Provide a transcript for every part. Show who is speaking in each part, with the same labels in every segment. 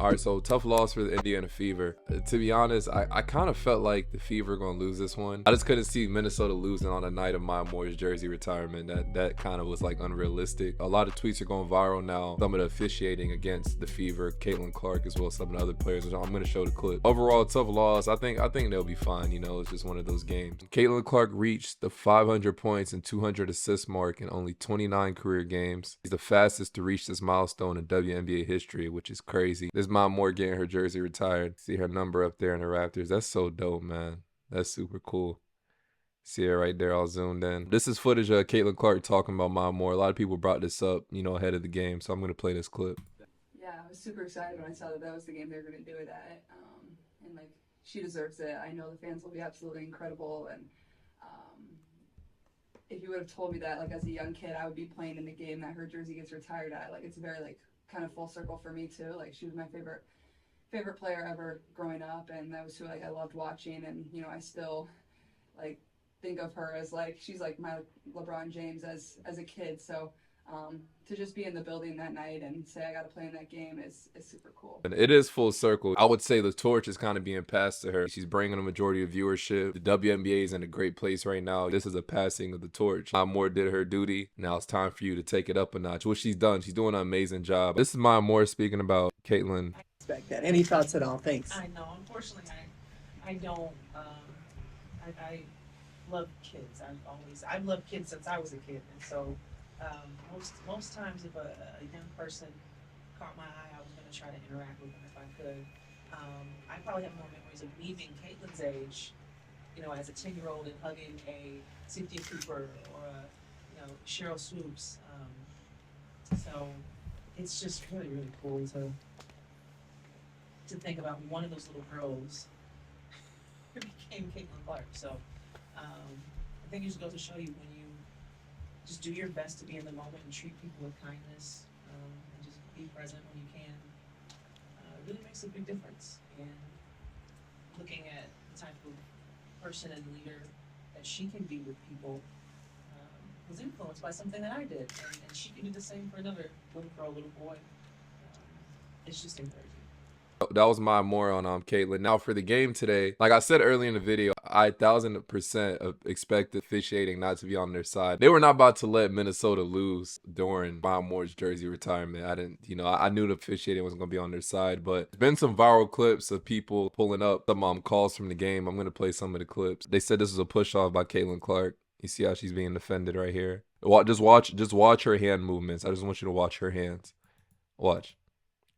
Speaker 1: All right, so tough loss for the Indiana Fever. To be honest, I kind of felt like the Fever going to lose this one. I just couldn't see Minnesota losing on the night of Maya Moore's jersey retirement. That kind of was like unrealistic. A lot of tweets are going viral now. Some of the officiating against the Fever, Caitlin Clark, as well as some of the other players. I'm going to show the clip. Overall, tough loss. I think they'll be fine. You know, it's just one of those games. Caitlin Clark reached the 500 points and 200 assists mark in only 29 career games. She's the fastest to reach this milestone in WNBA history, which is crazy. This Maya Moore getting her jersey retired. See her number up there in the rafters. That's so dope, man. That's super cool. See it right there, all zoomed in. This is footage of Caitlin Clark talking about Maya Moore. A lot of people brought this up, you know, ahead of the game, so I'm going to play this clip.
Speaker 2: Yeah, I was super excited when I saw that was the game they were going to do it at. And, like, she deserves it. I know the fans will be absolutely incredible. And if you would have told me that, like, as a young kid, I would be playing in the game that her jersey gets retired at, like, it's very, like, kind of full circle for me, too. Like, she was my favorite player ever growing up, and that was who, like, I loved watching. And, you know, I still, like, think of her as, like, she's like my LeBron James as a kid. So to just be in the building that night and say I got to play in that game is super cool.
Speaker 1: And it is full circle. I would say the torch is kind of being passed to her. She's bringing a majority of viewership. The WNBA is in a great place right now. This is a passing of the torch. Maya Moore did her duty. Now it's time for you to take it up a notch, which she's done. She's doing an amazing job. This is Maya Moore speaking about Caitlin.
Speaker 3: I expect that. Any thoughts at all? Thanks.
Speaker 4: I know. Unfortunately, I don't. I love kids. I've loved kids since I was a kid, and so most times if a young person caught my eye, I was going to try to interact with them if I could. I probably have more memories of leaving Caitlin's age, you know, as a 10-year-old and hugging a Cynthia Cooper or a, Cheryl Swoops. So it's just really, really cool to think about one of those little girls who became Caitlin Clark. So I think it just goes to show you when you just do your best to be in the moment and treat people with kindness, and just be present when you can. It really makes a big difference. And looking at the type of person and leader that she can be with people was influenced by something that I did, and she can do the same for another little girl, little boy. It's just encouraging.
Speaker 1: That was Maya Moore on Caitlin. Now for the game today, like I said earlier in the video, I 1000% expected officiating not to be on their side. They were not about to let Minnesota lose during Maya Moore's jersey retirement. I knew the officiating wasn't going to be on their side, but there's been some viral clips of people pulling up some calls from the game. I'm going to play some of the clips. They said this was a push-off by Caitlin Clark. You see how she's being defended right here? Just watch her hand movements. I just want you to watch her hands. Watch.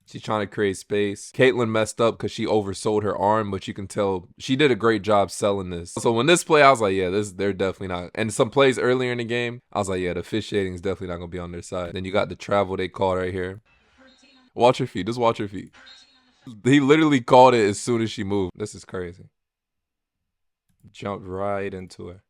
Speaker 1: She's trying to create space. Caitlin messed up because she oversold her arm, but you can tell she did a great job selling this. So when this play, I was like, yeah, they're definitely not. And some plays earlier in the game, I was like, yeah, the officiating is definitely not going to be on their side. Then you got the travel they called right here. Watch her feet. Just watch her feet. He literally called it as soon as she moved. This is crazy. Jumped right into her.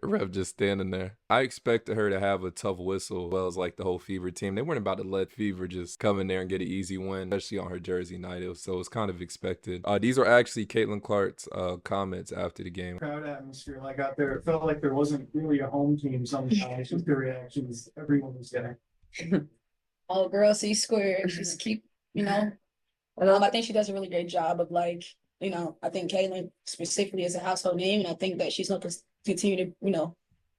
Speaker 1: Ref just standing there. I expected her to have a tough whistle, as well as like the whole Fever team. They weren't about to let Fever just come in there and get an easy win, especially on her jersey night. So it's kind of expected. These are actually Caitlin Clark's comments after the game.
Speaker 5: Crowd atmosphere like out there. It felt like there wasn't really a home team sometimes with the reactions everyone was getting.
Speaker 6: All girls see square. Just keep, I think she does a really great job of I think Caitlin specifically is a household name, and I think that she's going to continue to,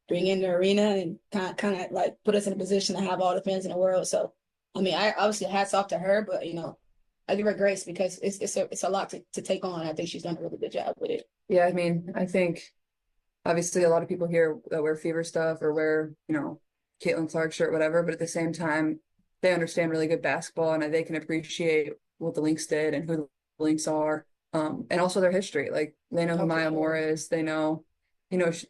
Speaker 6: bring in the arena and kind of like put us in a position to have all the fans in the world. So, I mean, I obviously hats off to her, but I give her grace because it's a lot to take on. I think she's done a really good job with it.
Speaker 7: Yeah, I mean, I think obviously a lot of people here that wear Fever stuff or wear, Caitlin Clark shirt, whatever, but at the same time, they understand really good basketball and they can appreciate what the Lynx did and who the Lynx are. And also their history. Like they know who Maya Moore is. They know,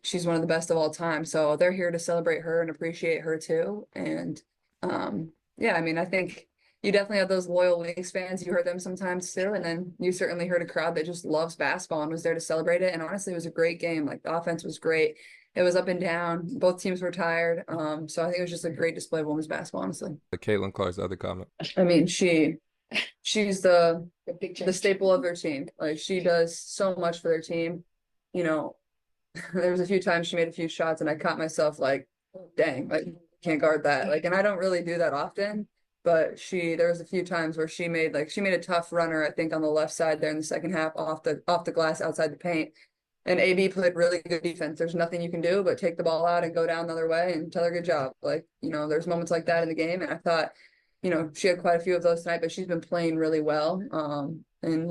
Speaker 7: she's one of the best of all time. So they're here to celebrate her and appreciate her too. And yeah, I mean, I think you definitely have those loyal Lynx fans. You heard them sometimes too. And then you certainly heard a crowd that just loves basketball and was there to celebrate it. And honestly, it was a great game. Like the offense was great. It was up and down. Both teams were tired. So I think it was just a great display of women's basketball, honestly.
Speaker 1: Caitlin Clark's other comment.
Speaker 7: I mean, she's the staple of their team. Like she does so much for their team. There was a few times she made a few shots and I caught myself like, dang, like can't guard that. Like, and I don't really do that often, but there was a few times where she made a tough runner, I think, on the left side there in the second half off the glass outside the paint. And AB played really good defense. There's nothing you can do but take the ball out and go down the other way and tell her good job. Like, there's moments like that in the game. And I thought, she had quite a few of those tonight, but she's been playing really well. And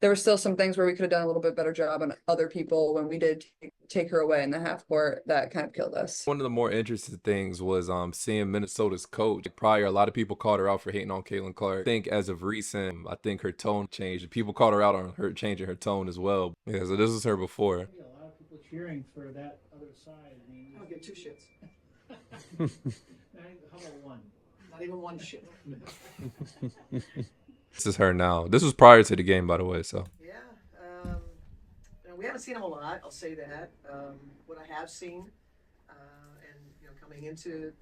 Speaker 7: there were still some things where we could have done a little bit better job on other people when we did take her away in the half court. That kind of killed us.
Speaker 1: One of the more interesting things was seeing Minnesota's coach. Prior, a lot of people called her out for hating on Caitlin Clark. I think as of recent, I think her tone changed. People called her out on her changing her tone as well. Yeah, so this was her before.
Speaker 5: A lot of people cheering for that other side. I mean,
Speaker 3: I'll get 2 shits.
Speaker 5: how about one?
Speaker 3: Not even 1 shit.
Speaker 1: This is her now. This was prior to the game, by the way. So
Speaker 3: Yeah. We haven't seen him a lot, I'll say that. What I have seen, and coming into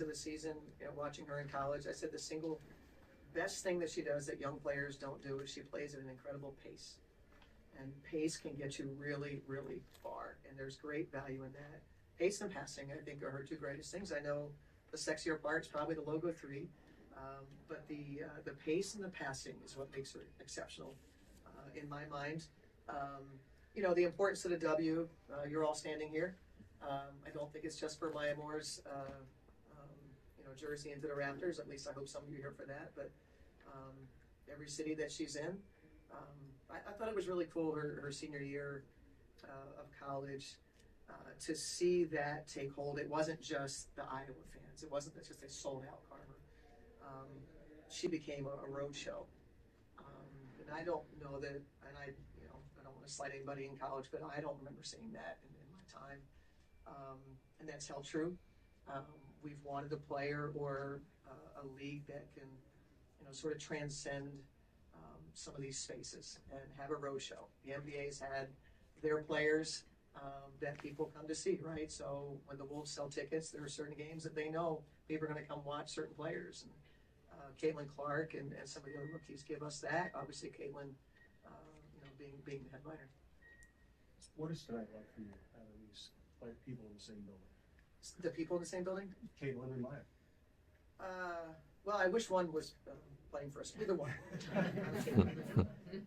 Speaker 3: the season, watching her in college, I said the single best thing that she does that young players don't do is she plays at an incredible pace. And pace can get you really, really far, and there's great value in that. Pace and passing, I think, are her 2 greatest things. I know the sexier part is probably the logo 3, but the pace and the passing is what makes her exceptional in my mind. The importance of the W, you're all standing here. I don't think it's just for Maya Moore's, jersey into the rafters. At least I hope some of you are here for that. But every city that she's in, I thought it was really cool her senior year of college to see that take hold. It wasn't just the Iowa fans. It wasn't just a sold out Carver. She became a road show. And I don't know that, and I don't want to slight anybody in college, but I don't remember seeing that in my time. And that's held true. We've wanted a player or a league that can, sort of transcend some of these spaces and have a road show. The NBA's had their players that people come to see, right? So when the Wolves sell tickets, there are certain games that they know people are going to come watch certain players. And Caitlin Clark and some of the other rookies give us that. Obviously, Caitlin, being the headliner.
Speaker 5: What is tonight like for you out of these people in the same building?
Speaker 3: The people in the same building?
Speaker 5: Caitlin and Maya.
Speaker 3: Well, I wish one was playing for us. Either one.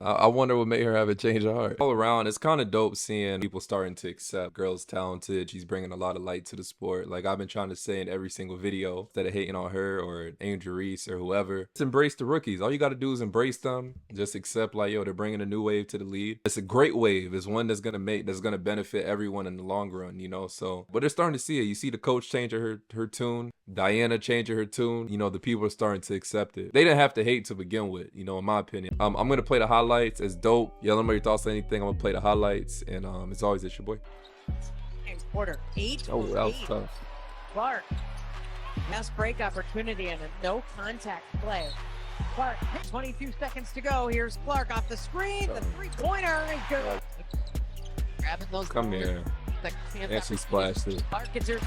Speaker 1: I wonder what made her have a change of heart. All around, it's kind of dope seeing people starting to accept girls talented. She's bringing a lot of light to the sport. Like I've been trying to say in every single video, instead of hating on her or Angel Reese or whoever, just embrace the rookies. All you got to do is embrace them. Just accept they're bringing a new wave to the league. It's a great wave. It's one that's gonna benefit everyone in the long run. So, but they're starting to see it. You see the coach changing her tune. Diana changing her tune. The people are starting to accept it. They didn't have to hate to begin with, in my opinion. I'm gonna play the highlights. It's dope. Yeah, let me know your thoughts on anything. I'm gonna play the highlights, and as always, it's your boy.
Speaker 8: James Porter, 8.
Speaker 1: Oh, that was tough.
Speaker 8: Clark, best break opportunity and a no contact play. Clark, 22 seconds to go. Here's Clark off the screen. The 3-pointer is good. Grabbing those.
Speaker 1: Come here. And she splashed it.
Speaker 8: Clark gets her.